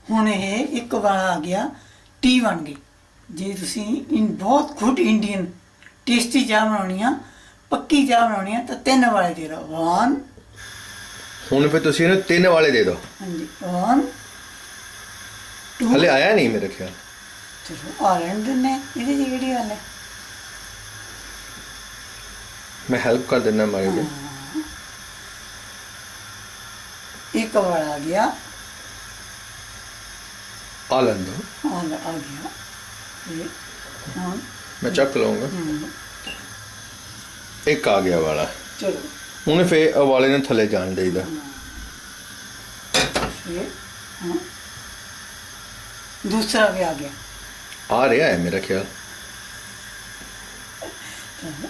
ਹੁਣ ਇਹ ਇੱਕ ਵਾਲਾ ਆ ਗਿਆ ਟੀ ਬਣ ਗਈ। ਜੇ ਤੁਸੀਂ ਬਹੁਤ ਗੁੱਡ ਇੰਡੀਅਨ ਟੇਸਟੀ ਚਾਹ ਬਣਾਉਣੀ ਆ, ਪੱਕੀ ਚਾਹ ਬਣਾਉਣੀ ਆ ਤਾਂ 3 ਵਾਲੇ ਦੇ ਦਿਓ। 1 ਹੁਣ ਫਿਰ ਤੁਸੀਂ ਇਹਨੂੰ 3 ਵਾਲੇ ਦੇ ਦਿਓ। ਹਾਂਜੀ 1 2 ਹਲੇ ਆਇਆ ਨਹੀਂ ਮੇਰੇ ਖਿਆਲ। ਚਲੋ ਆ ਲੈਣ ਦਿੰਦੇ ਇਹਦੇ ਚ ਕਿਹੜੀ ਗੱਲ ਹੈ। ਮੈਂ ਹੈਲਪ ਕਰ ਦਿੰਦਾ ਮਾਰੀ ਜੀ। ਇੱਕ ਵਾਲਾ ਆ ਗਿਆ, ਆ ਲੈਣ ਦੋ। ਆ ਗਿਆ ਇਹ ਹੁਣ ਮੈਂ ਚੱਕ ਲਵਾਂਗਾ। ਇੱਕ ਆ ਗਿਆ ਵਾਲਾ। ਚਲੋ ਹੁਣ ਫੇਰ ਵਾਲੇ ਨੂੰ ਥੱਲੇ ਜਾਣ ਦੇਈਦਾ। ਫਿਰ ਹਾਂ ਦੂਸਰਾ ਵੀ ਆ ਗਿਆ। ਆ ਰਿਹਾ ਹੈ ਮੇਰਾ ਖਿਆਲ। ਚਲੋ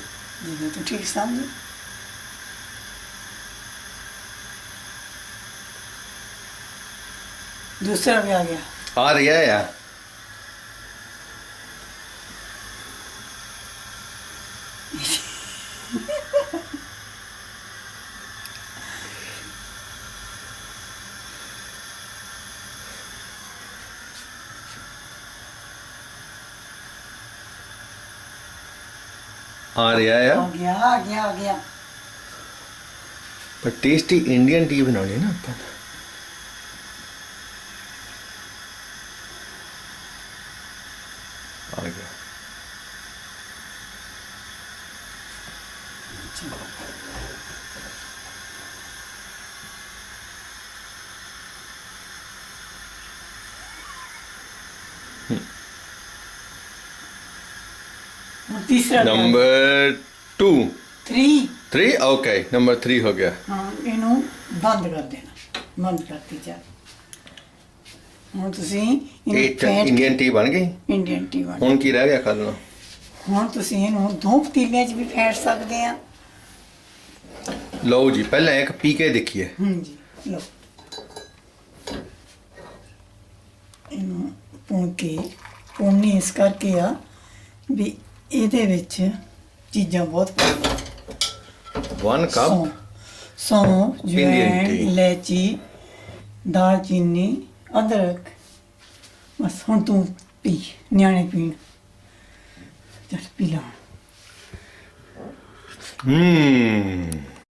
ਜੇ ਤੂੰ ਠੀਕ ਸਮਝ। दूसरा भी आ गया। आ रहा है यार। आ रहा है आ गया आ गया आ गया। पर टेस्टी इंडियन टी बनानी ना अपन। आ गया। तीसरा नंबर 2 3 ओके नंबर 3 हो गया। हाँ इनू बंद कर देना। बंद करती जा ਹੁਣ ਤੁਸੀਂ ਇੰਡੀਅਨ ਟੀ ਬਣ ਗਈ। ਇੰਡੀਅਨ ਟੀ ਬਣ ਹੁਣ ਕੀ ਰਹਿ ਗਿਆ ਕਰਨਾ। ਹੁਣ ਤੁਸੀਂ ਇਹਨੂੰ 2 ਪਤੀਲਿਆਂ 'ਚ ਵੀ ਫੈਂਟ ਸਕਦੇ ਆ। ਲਓ ਜੀ ਪਹਿਲਾਂ ਇੱਕ ਪੀ ਕੇ ਦੇਖੀਏ। ਹਾਂਜੀ ਲਓ ਇਹਨੂੰ ਪੁੰਨੀ ਇਸ ਕਰਕੇ ਆ ਵੀ ਇਹਦੇ ਵਿੱਚ ਚੀਜ਼ਾਂ ਬਹੁਤ ਪਾਉਂਦੇ। 1 ਕੱਪ ਸੌਂਫ Indian ਜਵੈਣ tea। ਇਲਾਇਚੀ ਦਾਲਚੀਨੀ ਅਦਰਕ। ਬਸ ਹੁਣ ਤੂੰ ਪੀ ਨਿਆਣੇ ਪੀਣ। ਚੱਲ ਪੀ ਲਾ।